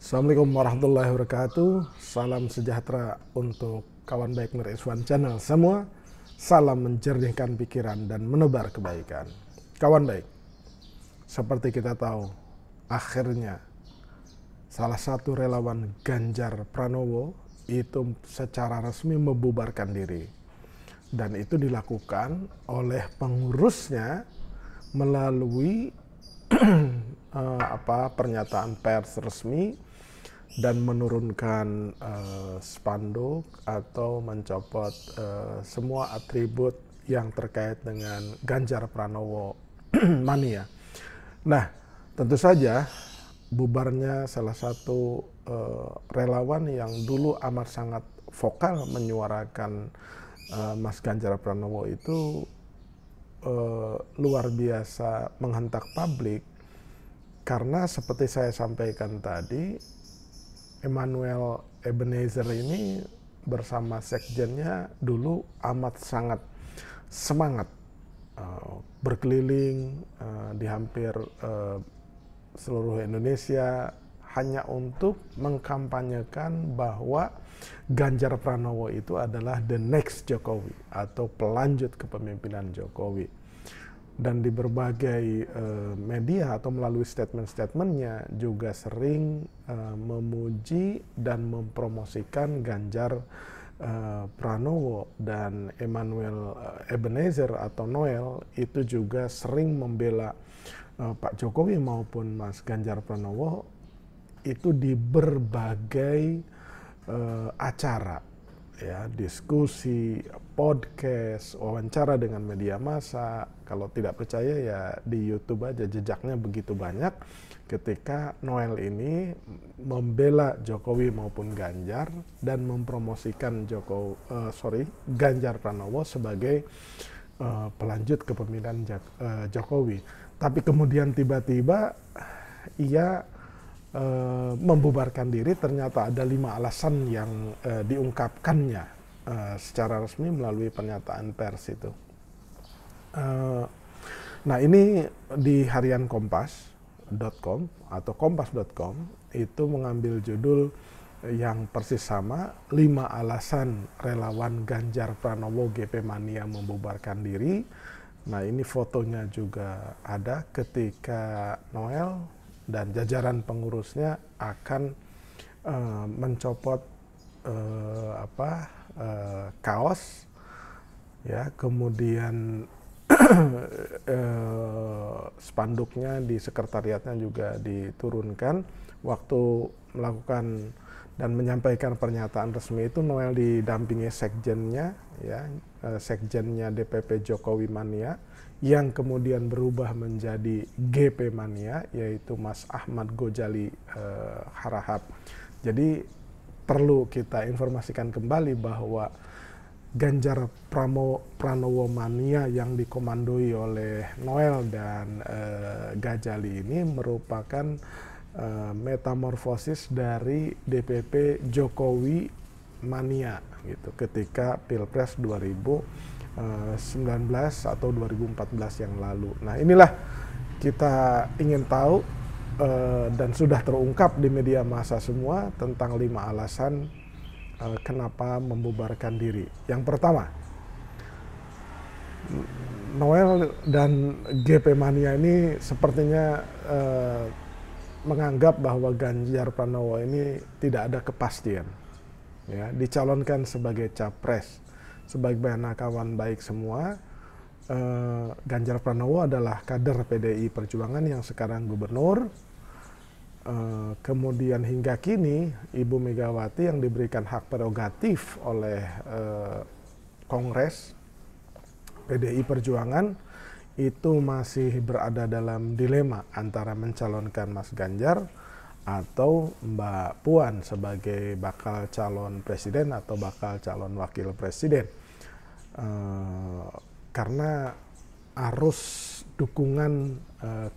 Assalamualaikum warahmatullahi wabarakatuh. Salam sejahtera untuk kawan baik Nur Iswan Channel semua. Salam menjernihkan pikiran dan menebar kebaikan. Kawan baik, seperti kita tahu, akhirnya salah satu relawan Ganjar Pranowo itu secara resmi membubarkan diri. Dan itu dilakukan oleh pengurusnya melalui pernyataan pers resmi dan menurunkan spanduk atau mencopot semua atribut yang terkait dengan Ganjar Pranowo mania. Nah, tentu saja bubarnya salah satu relawan yang dulu amat sangat vokal menyuarakan Mas Ganjar Pranowo itu luar biasa menghentak publik, karena seperti saya sampaikan tadi, Emmanuel Ebenezer ini bersama sekjennya dulu amat sangat semangat berkeliling di hampir seluruh Indonesia hanya untuk mengkampanyekan bahwa Ganjar Pranowo itu adalah the next Jokowi atau pelanjut kepemimpinan Jokowi. Dan di berbagai media atau melalui statement-statementnya juga sering memuji dan mempromosikan Ganjar Pranowo, dan Emmanuel Ebenezer atau Noel itu juga sering membela Pak Jokowi maupun Mas Ganjar Pranowo itu di berbagai acara, ya, diskusi, podcast, wawancara dengan media massa. Kalau tidak percaya ya di YouTube aja, jejaknya begitu banyak ketika Noel ini membela Jokowi maupun Ganjar dan mempromosikan Ganjar Pranowo sebagai pelanjut kepemimpinan Jokowi. Tapi kemudian tiba-tiba ia membubarkan diri. Ternyata ada 5 alasan yang diungkapkannya secara resmi melalui pernyataan pers itu. Nah, ini di harian Kompas.com atau Kompas.com itu mengambil judul yang persis sama, 5 alasan relawan Ganjar Pranowo GP Mania membubarkan diri. Nah, ini fotonya juga ada ketika Noel dan jajaran pengurusnya akan mencopot kaos, ya, kemudian spanduknya di sekretariatnya juga diturunkan. Waktu melakukan dan menyampaikan pernyataan resmi itu, Noel didampingi sekjennya, ya, sekjennya DPP Jokowi Mania, yang kemudian berubah menjadi GP Mania, yaitu Mas Ahmad Gojali Harahap. Jadi perlu kita informasikan kembali bahwa Ganjar Pranowo Mania yang dikomandoi oleh Noel dan Gajali ini merupakan metamorfosis dari DPP Jokowi Mania gitu ketika Pilpres 2019 atau 2014 yang lalu. Nah, inilah kita ingin tahu dan sudah terungkap di media massa semua tentang 5 alasan kenapa membubarkan diri. Yang pertama, Noel dan GP Mania ini sepertinya menganggap bahwa Ganjar Pranowo ini tidak ada kepastian, ya, dicalonkan sebagai capres. Sebagaimana kawan baik semua, Ganjar Pranowo adalah kader PDI Perjuangan yang sekarang gubernur. Kemudian hingga kini Ibu Megawati yang diberikan hak prerogatif oleh Kongres PDI Perjuangan itu masih berada dalam dilema antara mencalonkan Mas Ganjar atau Mbak Puan sebagai bakal calon presiden atau bakal calon wakil presiden. Karena arus dukungan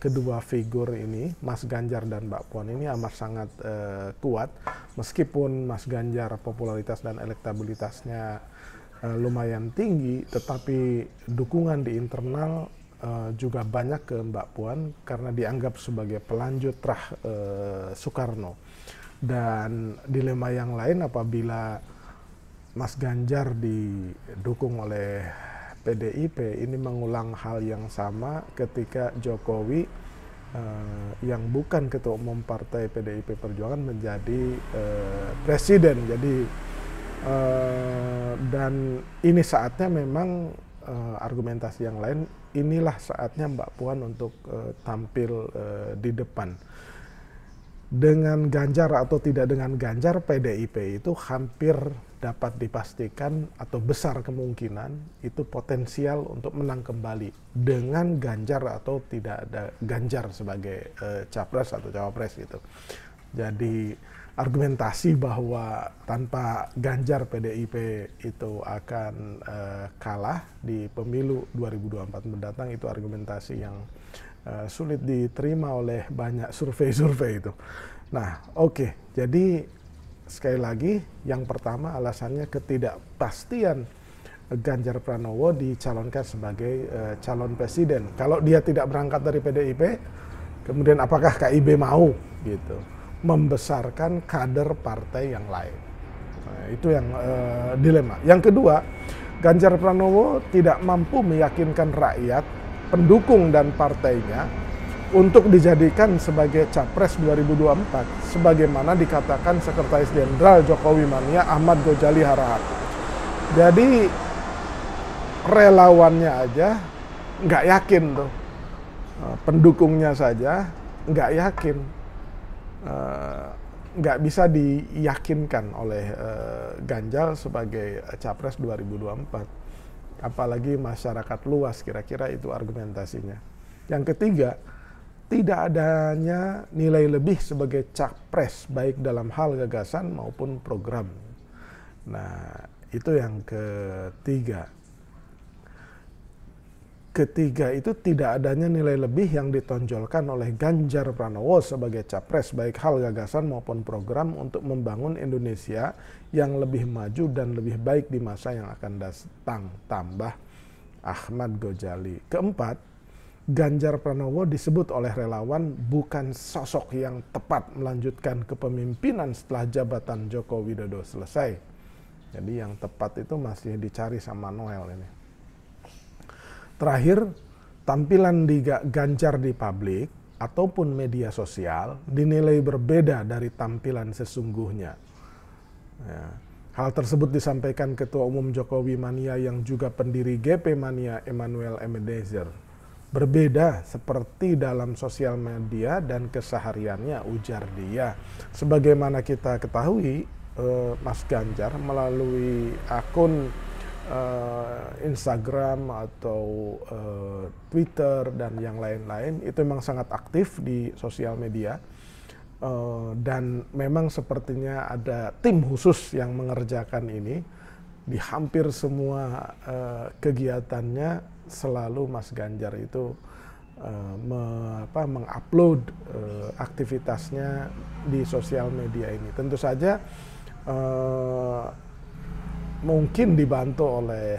kedua figur ini, Mas Ganjar dan Mbak Puan ini amat sangat kuat. Meskipun Mas Ganjar popularitas dan elektabilitasnya lumayan tinggi, tetapi dukungan di internal juga banyak ke Mbak Puan karena dianggap sebagai pelanjut Soekarno. Dan dilema yang lain apabila Mas Ganjar didukung oleh PDIP ini mengulang hal yang sama ketika Jokowi yang bukan ketua umum partai PDIP Perjuangan menjadi presiden. Jadi dan ini saatnya memang argumentasi yang lain, inilah saatnya Mbak Puan untuk tampil di depan. Dengan Ganjar atau tidak dengan Ganjar, PDIP itu hampir dapat dipastikan atau besar kemungkinan itu potensial untuk menang kembali dengan Ganjar atau tidak ada Ganjar sebagai capres atau cawapres gitu. Jadi argumentasi bahwa tanpa Ganjar PDIP itu akan kalah di pemilu 2024 mendatang itu argumentasi yang sulit diterima oleh banyak survei-survei itu. Nah, oke. Jadi sekali lagi yang pertama alasannya ketidakpastian Ganjar Pranowo dicalonkan sebagai calon presiden. Kalau dia tidak berangkat dari PDIP, kemudian apakah KIB mau gitu membesarkan kader partai yang lain? Nah, itu yang dilema. Yang kedua, Ganjar Pranowo tidak mampu meyakinkan rakyat, pendukung dan partainya untuk dijadikan sebagai capres 2024 sebagaimana dikatakan Sekretaris Jenderal Jokowi Mania Ahmad Gozali Harahap. Jadi relawannya aja nggak yakin tuh, pendukungnya saja nggak yakin, nggak bisa diyakinkan oleh Ganjar sebagai capres 2024. Apalagi masyarakat luas, kira-kira itu argumentasinya. Yang ketiga, tidak adanya nilai lebih sebagai capres baik dalam hal gagasan maupun program. Nah, itu yang ketiga. Ketiga itu tidak adanya nilai lebih yang ditonjolkan oleh Ganjar Pranowo sebagai capres baik hal gagasan maupun program untuk membangun Indonesia yang lebih maju dan lebih baik di masa yang akan datang, tambah Ahmad Gozali. Keempat, Ganjar Pranowo disebut oleh relawan bukan sosok yang tepat melanjutkan kepemimpinan setelah jabatan Joko Widodo selesai. Jadi yang tepat itu masih dicari sama Noel ini. Terakhir, tampilan di Ganjar di publik ataupun media sosial dinilai berbeda dari tampilan sesungguhnya. Ya. Hal tersebut disampaikan Ketua Umum Jokowi Mania yang juga pendiri GP Mania Emmanuel Ebenezer. Berbeda seperti dalam sosial media dan kesehariannya, ujar dia. Sebagaimana kita ketahui, Mas Ganjar melalui akun Instagram atau Twitter dan yang lain-lain itu memang sangat aktif di sosial media, dan memang sepertinya ada tim khusus yang mengerjakan ini. Di hampir semua kegiatannya selalu Mas Ganjar itu mengupload aktivitasnya di sosial media ini. Tentu saja mungkin dibantu oleh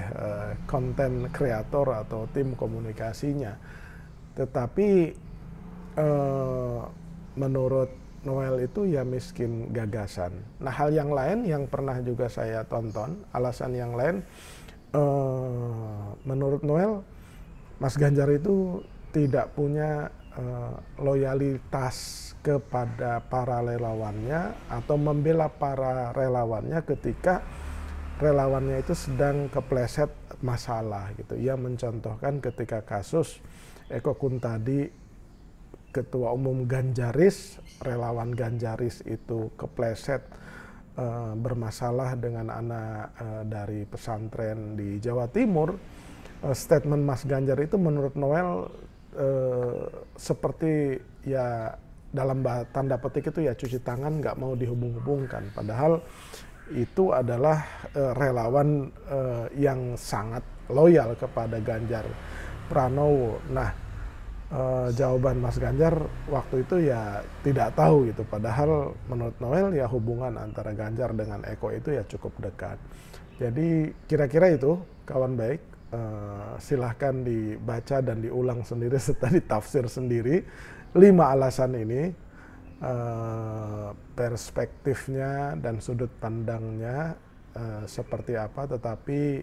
konten kreator atau tim komunikasinya, tetapi menurut Noel itu ya miskin gagasan. Nah, hal yang lain yang pernah juga saya tonton, alasan yang lain, menurut Noel, Mas Ganjar itu tidak punya loyalitas kepada para relawannya atau membela para relawannya ketika relawannya itu sedang kepleset masalah gitu. Ia mencontohkan ketika kasus Eko Kuntadi, Ketua Umum Ganjaris, relawan Ganjaris itu kepleset bermasalah dengan anak dari pesantren di Jawa Timur. Statement Mas Ganjar itu menurut Noel seperti ya dalam tanda petik itu ya cuci tangan, nggak mau dihubung-hubungkan. Padahal itu adalah relawan yang sangat loyal kepada Ganjar Pranowo. Nah, jawaban Mas Ganjar waktu itu ya tidak tahu gitu. Padahal menurut Noel ya hubungan antara Ganjar dengan Eko itu ya cukup dekat. Jadi kira-kira itu kawan baik, silahkan dibaca dan diulang sendiri serta ditafsir sendiri 5 alasan ini. perspektifnya dan sudut pandangnya seperti apa, tetapi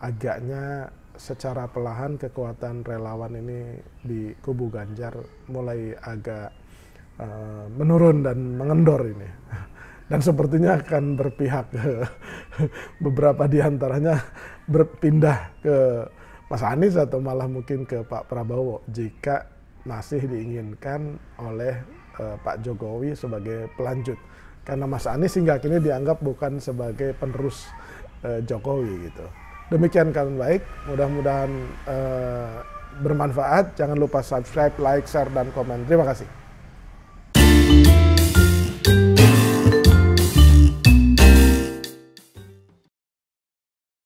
agaknya secara perlahan kekuatan relawan ini di kubu Ganjar mulai agak menurun dan mengendor ini. Dan sepertinya akan berpihak ke beberapa diantaranya berpindah ke Mas Anies atau malah mungkin ke Pak Prabowo jika masih diinginkan oleh Pak Jokowi sebagai pelanjut. Karena Mas Anies hingga kini dianggap bukan sebagai penerus Jokowi gitu. Demikian kawan baik, mudah-mudahan bermanfaat. Jangan lupa subscribe, like, share, dan komen. Terima kasih.